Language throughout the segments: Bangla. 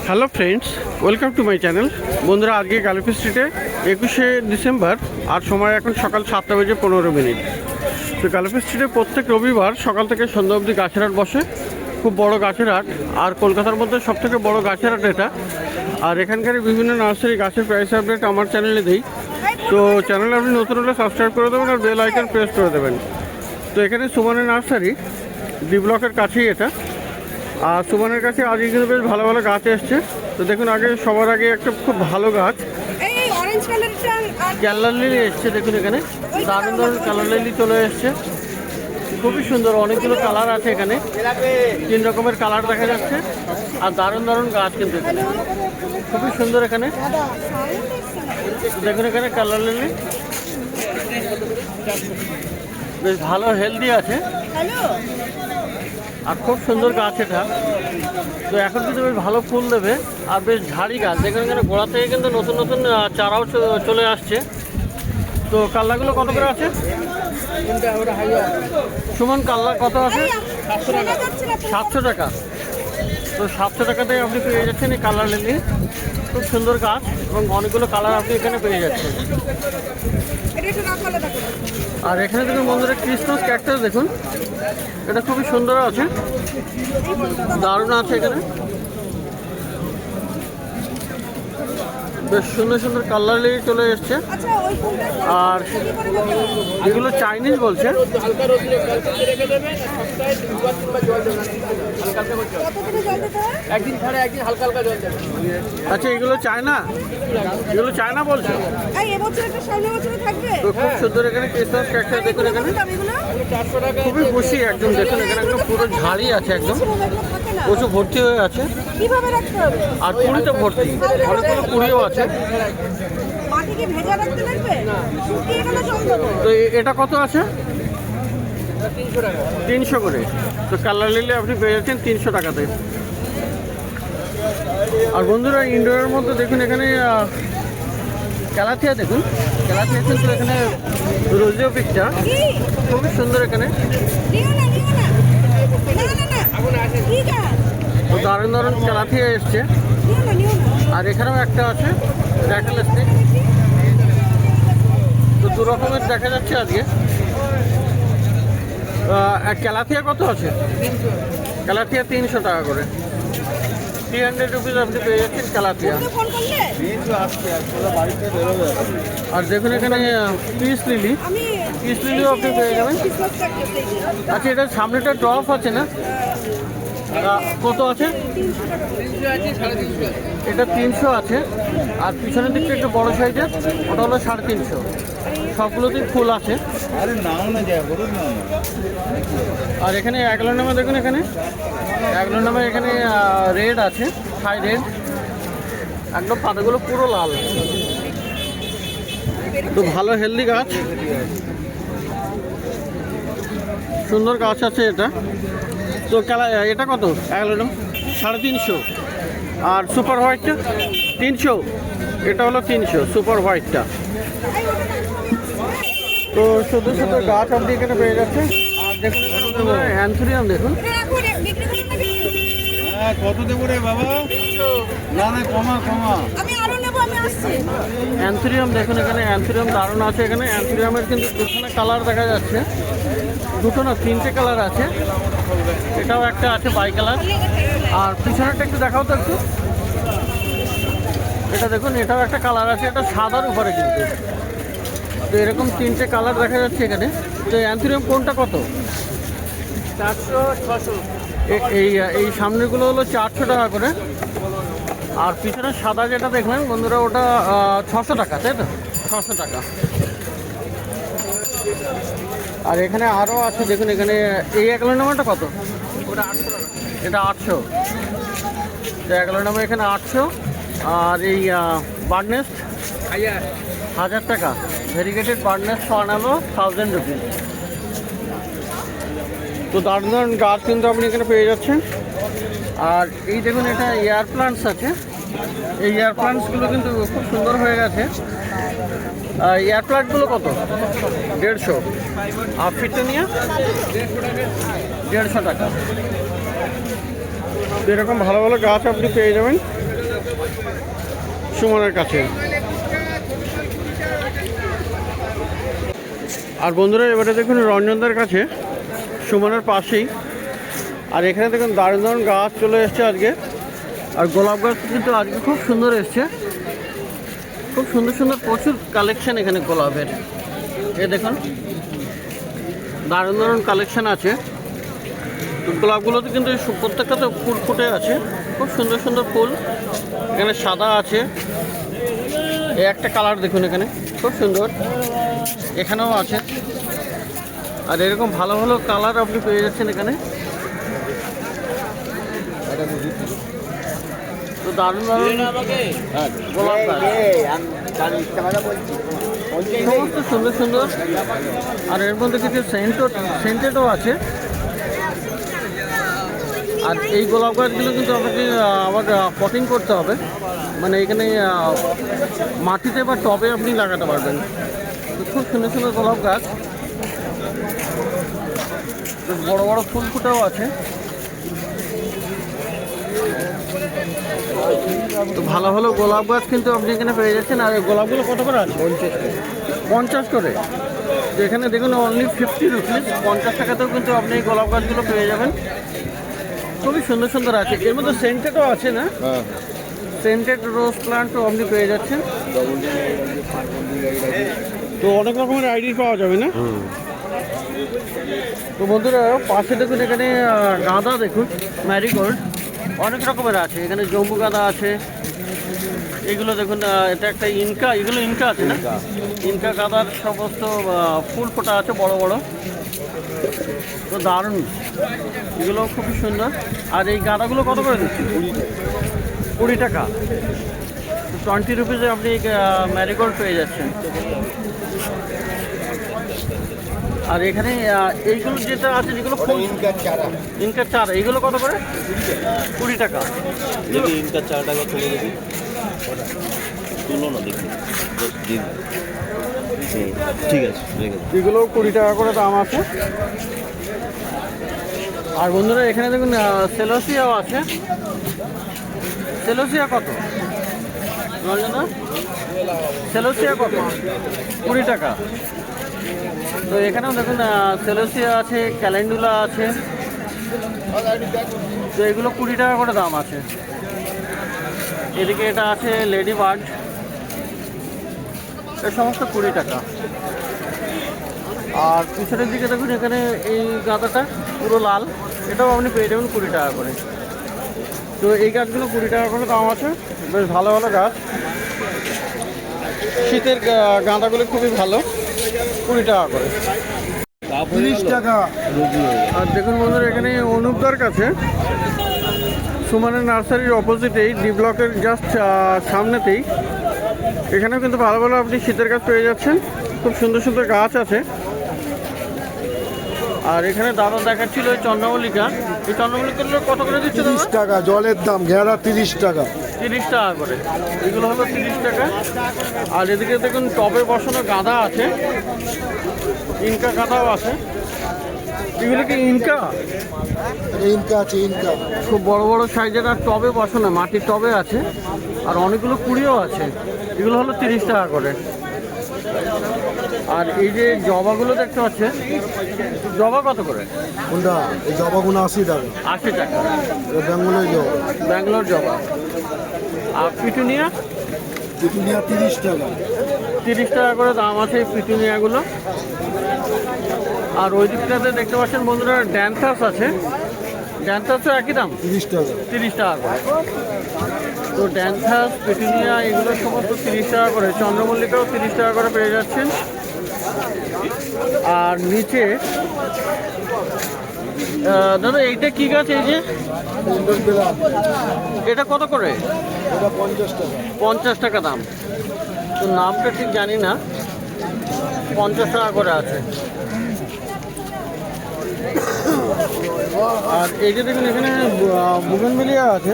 Hello friends, welcome to my channel. বন্ধুরা, আজকে গালিফি স্ট্রিটে 21শে ডিসেম্বর আর সময় এখন সকাল 7:15। তো গালিফি স্ট্রিটে প্রত্যেক রবিবার সকাল থেকে সন্ধ্যা অবধি গাছের হাট বসে। খুব বড় গাছের হাট, আর কলকাতার মধ্যে সবথেকে বড় গাছের হাট এটা। আর এখানকার বিভিন্ন নার্সারি গাছের প্রাইস আপডেট আমার চ্যানেলে দিই। তো চ্যানেলে আপনি নতুন হলে সাবস্ক্রাইব করে দেবেন আর বেল আইকন প্রেস করে দেবেন। তো এখানে সুমনের নার্সারি ডি ব্লকের কাছেই এটা। আর সুমনের কাছে আজকে কিন্তু বেশ ভালো ভালো গাছ এসছে। তো দেখুন, সবার আগে একটা খুব ভালো গাছ কালার লিলি এসছে। দেখুন এখানে দারুণ দারুণ কালার লিলি চলে এসছে, খুবই সুন্দর। অনেকগুলো কালার আছে এখানে, 3 রকমের কালার দেখা যাচ্ছে। আর দারুণ দারুণ গাছ কিন্তু এখানে খুবই সুন্দর। এখানে দেখুন, এখানে কালার লিলি বেশ ভালো হেলদি আছে আর খুব সুন্দর গাছ এটা। তো এখন কিন্তু বেশ ভালো ফুল দেবে আর বেশ ঝাড়ি গাছ। যেখানে এখানে গোড়া থেকে কিন্তু নতুন নতুন চারাও চলে আসছে। তো কাল্লাগুলো কত করে আছে সুমন? কাল্লা কত আছে? 700 টাকা। তো 700 টাকাতে আপনি পেয়ে যাচ্ছেন এই কালার লিলি। খুব সুন্দর গাছ এবং অনেকগুলো কালার আপনি এখানে পেয়ে যাচ্ছেন। আর এখানে দেখুন বন্ধুরা, ক্রিসমাস ক্যাকটাস দেখুন, এটা খুবই সুন্দর আছে, দারুণ আছে। এখানে বেশ সুন্দর সুন্দর কালার লিলি চলে এসছে। আর এগুলো চাইনিজ বলছে। আচ্ছা, এগুলো চায়না? এগুলো চায়না বলছে। তো খুব সুন্দর এখানে ক্রিসমাস ক্যাকটাস দেখুন, এখানে খুবই খুশি একদম। দেখুন এখানে একদম পুরো ঝাড়ি আছে, একদম প্রচুর ভর্তি হয়ে আছে। আর কুড়িতে ভর্তি, অনেকগুলো কুড়িও আছে। তো এটা কত আছে? 300 করে। তো কালার লিলি আপনি পেয়ে যাচ্ছেন 300 টাকাতে। আর বন্ধুরা, ইনডোরের মধ্যে দেখুন এখানে ক্যালাথিয়া দেখুন, ক্যালাথিয়া কিন্তু এখানে রোজিও পিকচার খুবই সুন্দর। এখানে তো দারুণ দারুণ ক্যালাথিয়া এসছে। আর এখানেও একটা আছে র্যাকেল স্টিক। তো 2 রকমের দেখা যাচ্ছে আজকে। ক্যালাথিয়া কত আছে? ক্যালাথিয়া 300 টাকা করে, 300 রুপিস আপনি পেয়ে যাচ্ছেন ক্যালাথিয়া। আর দেখুন এখানে পিস লিলি, পিস লিলিও আপনি পেয়ে যাবেন। আচ্ছা, এটা সামনেটা ড্রপ আছে না? কত আছে? এটা 300 আছে। আর পিছনের দিকটা একটু বড় সাইজের, ওটা হলো 350। সবগুলোতেই ফুল আছে। আর এখানে এগুলোর নামে দেখুন, এখানে এগুলোর নামে এখানে রেড আছে, থাই রেড, একদম পাতাগুলো পুরো লাল। তো ভালো হেলদি গাছ, সুন্দর গাছ আছে এটা। তো এটা কত? এগুলো 350। আর সুপার হোয়াইটটা 300। এটা হলো 300 সুপার হোয়াইটটা। তো শুধু শুধু গাছ আপনি এখানে পেয়ে যাচ্ছে। আর দেখুন অ্যান্থুরিয়াম দেখুন, কত দেবো রে বাবা? না না, কমা কমা। অ্যান্থুরিয়াম দেখুন, এখানে অ্যান্থুরিয়াম দারুণ আছে। এখানে অ্যান্থুরিয়ামের কিন্তু 2খানা কালার দেখা যাচ্ছে, 2টো না 3টে কালার আছে। এটাও একটা আছে বাই কালার। আর পিছনেরটা একটু দেখাও তো একটু। এটা দেখুন, এটাও একটা কালার আছে, এটা সাদার উপরে কিন্তু। তো এরকম 3টে কালার দেখা যাচ্ছে এখানে। তো অ্যান্থুরিয়াম কোনটা কত? 400, 600। এই সামনেগুলো হলো 400 টাকা করে। আর পিছনে সাদা যেটা দেখলেন বন্ধুরা, ওটা 600 টাকা, তাই তো? 600 টাকা। আর এখানে আরও আছে দেখুন, এখানে এই এগুলোর নাম্বারটা কত? ওটা 800 টাকা। এটা 800। তো এগুলোর নামে এখানে 800। আর এই বার্ডনেস্ট 1000 টাকা। ভেরিগেটেড বার্ডনেস্ট বানালো 1000 রুপিস। তো দারুণ দারুণ গাছ কিন্তু আপনি এখানে পেয়ে যাচ্ছেন। আর এই দেখুন, এটা এয়ার প্লান্টস আছে। এই এয়ার প্লান্টসগুলো কিন্তু খুব সুন্দর হয়ে গেছে। এয়ার প্লান্টগুলো কত? 150। আর ফিটেনিয়া 150 টাকা। এরকম ভালো ভালো গাছ আপনি পেয়ে যাবেন। সুমনের কাছে। আর বন্ধুরা এবারে দেখুন রঞ্জনদার কাছে, সুমনের পাশেই। আর এখানে দেখুন দারুণ দারুণ গাছ চলে এসছে আজকে। আর গোলাপ গাছ কিন্তু আজকে খুব সুন্দর এসছে, খুব সুন্দর সুন্দর প্রচুর কালেকশন এখানে গোলাপের। এ দেখুন দারুণ দারুণ কালেকশন আছে। তো গোলাপগুলোতে কিন্তু প্রত্যেকটাতে ফুল ফুটে আছে, খুব সুন্দর সুন্দর ফুল। এখানে সাদা আছে, এই একটা কালার দেখুন এখানে খুব সুন্দর, এখানেও আছে। আর এরকম ভালো ভালো কালার আপনি পেয়ে যাচ্ছেন এখানে। তো দারুণ দারুণ গোলাপ গাছ, সমস্ত সুন্দর সুন্দর। আর এর মধ্যে কিছু সেন্টেডও আছে। আর এই গোলাপ গাছগুলো কিন্তু আপনাকে আবার পটিং করতে হবে, মানে এখানে মাটিতে বা টবে আপনি লাগাতে পারবেন। তো খুব সুন্দর সুন্দর গোলাপ গাছ, বড় বড় ফুল ফুটেও আছে। তো ভালো ভালো গোলাপ গাছ কিন্তু আপনি এখানে পেয়ে যাচ্ছেন। আর এই গোলাপগুলো কত করে আছে? 50 করে। তো এখানে দেখুন অনলি 50 রুপিস, 50 টাকাতেও কিন্তু আপনি এই গোলাপ গাছগুলো পেয়ে যাবেন। খুবই সুন্দর সুন্দর আছে, এর মধ্যে সেন্টেডও আছে না? সেন্টেড রোজ প্লান্টও আপনি পেয়ে যাচ্ছেন। তো অনেক রকমের আইডি পাওয়া যাবে না? তো বন্ধুরা পাশে দেখুন এখানে গাঁদা দেখুন, ম্যারিগোল্ড অনেক রকমের আছে। এখানে জম্বু গাঁদা আছে, এগুলো দেখুন এটা একটা ইনকা, এগুলো ইনকা আছে না? ইনকা গাঁদার সমস্ত ফুল ফোটা আছে বড় বড়। তো দারুণ, এগুলো খুবই সুন্দর। আর এই গাঁদাগুলো কত করে দিচ্ছি? 20 টাকা। 20 রুপিসে আপনি ম্যারিগোল্ড পেয়ে যাচ্ছেন। আর এখানে এইগুলো যেটা আছে, যেগুলো ইনকার চারা, এইগুলো কত করে? 20 টাকা। ইনকার 4 টাকা চলে গেছে, তুলো না দেখি। ঠিক আছে, এগুলো 20 টাকা করে দাম আছে। আর বন্ধুরা এখানে দেখুন সেলোসিয়াও আছে। সেলোসিয়া কত রঞ্জনা? সেলোসিয়া কত? 20 টাকা। তো এখানেও দেখুন সেলোসিয়া আছে, ক্যালেন্ডুলা আছে। তো এগুলো 20 টাকা করে দাম আছে। এদিকে এটা আছে লেডি বার্ড, এর সমস্ত 20 টাকা। আর পিছনের দিকে দেখুন এখানে এই গাঁদাটা পুরো লাল, এটাও আপনি পেয়ে যাবেন 20 টাকা করে। তো এই গাছগুলো 20 টাকা করে দাম আছে, বেশ ভালো ভালো গাছ। শীতের গাঁদাগুলো খুবই ভালো, 20 টাকা করে। 30 টাকা। আর দেখুন বন্ধুরা এখানে অনুপদার কাছে, সুমনের নার্সারির অপোজিটেই, ডি ব্লকের জাস্ট সামনেতেই, এখানেও কিন্তু ভালো ভালো আপনি শীতের গাছ পেয়ে যাচ্ছেন। খুব সুন্দর সুন্দর গাছ আছে। আর এখানে দাদা দেখাচ্ছিল এই চন্দ্রমল্লিকা, এই চন্দ্রমল্লিকাগুলো কত করে দিচ্ছে? 30 টাকা জলের দাম, ঘেরা 30 টাকা। 30 টাকা করে, এগুলো হলো 30 টাকা। আর এদিকে দেখুন টবে বসানো গাঁদা আছে, ইনকা গাঁদাও আছে। এগুলো কি ইনকা? ইনকা আছে, ইনকা খুব বড় বড় সাইজের, আর টবে বসানো, মাটির টবে আছে। আর অনেকগুলো কুড়িও আছে, এগুলো হলো 30 টাকা করে। আর এই যে জবাগুলো দেখতে পাচ্ছেন, জবা কত করে? কোনটা? এই জবাগুলো 80 টাকা। 80 টাকা। বেঙ্গলের জবা। ব্যাঙ্গালোর জবা। আর পিটুনিয়া? পিটুনিয়া 30 টাকা। 30 টাকা করে দাম আছে এই পিটুনিয়াগুলো। আর ওই দিকটাতে দেখতে পাচ্ছেন বন্ধুরা ড্যান্থাস আছে, ড্যান্থাসও একই দাম, 30 টাকা। 30 টাকা করে। তো ড্যান্থাস, পিটুনিয়া এগুলো সমস্ত 30 টাকা করে। চন্দ্রমল্লিকাও 30 টাকা করে পেয়ে যাচ্ছেন। আর নিচে দাদা এইটা কি গাছ? এই যে এটা কত করে? এটা 50 টাকা। 50 টাকা দাম। তো নামটা ঠিক জানি না, 50 টাকা করে আছে। আর এই যে দেখুন এখানে বুগেনভিলিয়া আছে,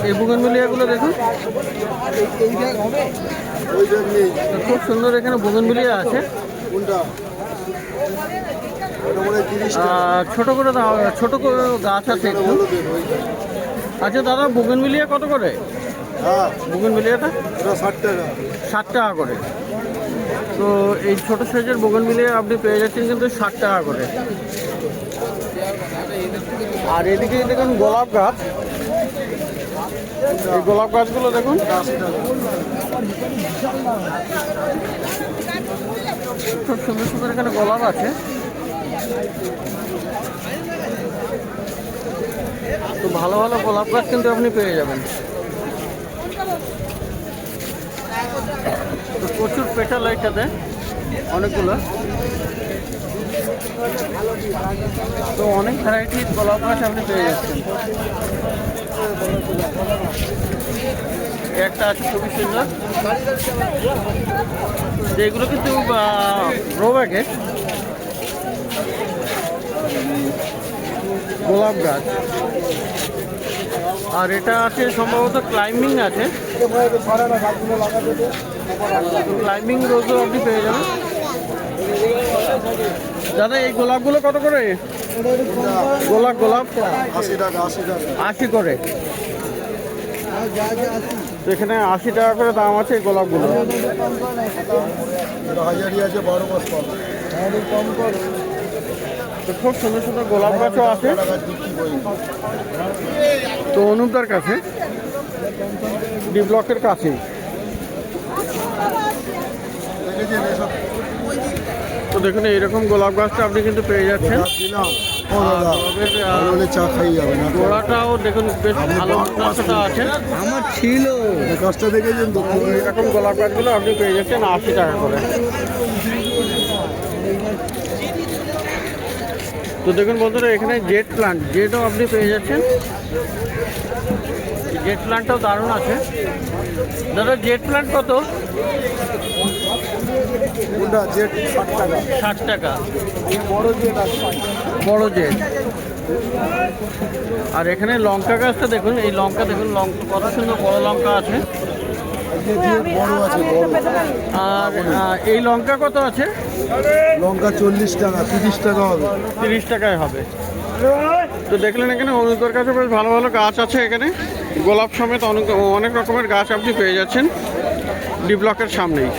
এই বুগেনভিলিয়াগুলো দেখুন, খুব সুন্দর। এখানে বুগেনভিলিয়া আছে। কোনটা? এটা মনে হয় 30 টাকা। ছোট করে গাছ আছে একটু, আচ্ছা দাদা, বুগেনভিলিয়া কত করে? হ্যাঁ, বুগেনভিলিয়াটা এটা 60 টাকা। 60 টাকা করে। তো এই ছোট সাইজের বুগেনভিলিয়া আপনি পেয়ে যাচ্ছেন কিন্তু 60 টাকা করে। আর এদিকে দেখুন গোলাপ গাছ, এই গোলাপ গাছগুলো দেখুন, 80 টাকা। খুব সুন্দর সুন্দর এখানে গোলাপ আছে। তো ভালো ভালো গোলাপ গাছ কিন্তু আপনি পেয়ে যাবেন। তো প্রচুর পেটাল এটাতে অনেকগুলো, তো অনেক ভ্যারাইটির গোলাপ গাছ আপনি পেয়ে যাচ্ছেন। একটা আছে খুবই সুন্দর, যেগুলো কিন্তু গ্রো ব্যাগে গোলাপ গাছ। আর এটা আছে সম্ভবত ক্লাইম্বিং আছে, ক্লাইম্বিং রোজও আপনি পেয়ে যাবেন। দাদা এই গোলাপগুলো কত করে? গোলাপ 80 টাকা, 80 টাকা। 80 করে। তো এখানে 80 টাকা করে দাম আছে এই গোলাপগুলো। এটা হাজারি আছে, 12 মাস পাবে। কম করো। তো খুব সুন্দর সুন্দর গোলাপ গাছও আছে টাকা বিক্রি করি। তো অনুপদার কাছে, ডি ব্লকের কাছে। দেখেছেন এসব তো দেখুন এইরকম গোলাপ গাছটা আপনি কিন্তু পেয়ে যাচ্ছেন। গাছ দিলাম। ও দাদা, ভালো হলে চা খাই যাবে না। গোড়াটাও দেখুন বেশ ভালো গাছটা আছে। আমার ছিল গাছটা দেখেছেন তো? এরকম গোলাপ গাছগুলো আপনি পেয়ে যাচ্ছেন 80 টাকা করে। তো দেখুন বন্ধুরা, এখানে জেট প্লান্ট, জেটও আপনি পেয়ে যাচ্ছেন। জেট প্লান্টটাও দারুণ আছে। দাদা জেট প্লান্ট কত? কোনটা? জেট 60 টাকা। 60 টাকা বড় জেট আছে। বড় জেট। আর এখানে লঙ্কা গাছটা দেখুন, এই লঙ্কা দেখুন, লঙ্কা কত সুন্দর বড় লঙ্কা আছে। বড় আছে, বড়। আর এই লঙ্কা কত আছে? লঙ্কা 40 টাকা, 30 টাকা হবে। 30 টাকায় হবে। তো দেখলেন এখানে অনুপদার কাছে বেশ ভালো ভালো গাছ আছে। এখানে গোলাপ সমেত অনেক অনেক রকমের গাছ আপনি পেয়ে যাচ্ছেন ডি ব্লকের সামনেই।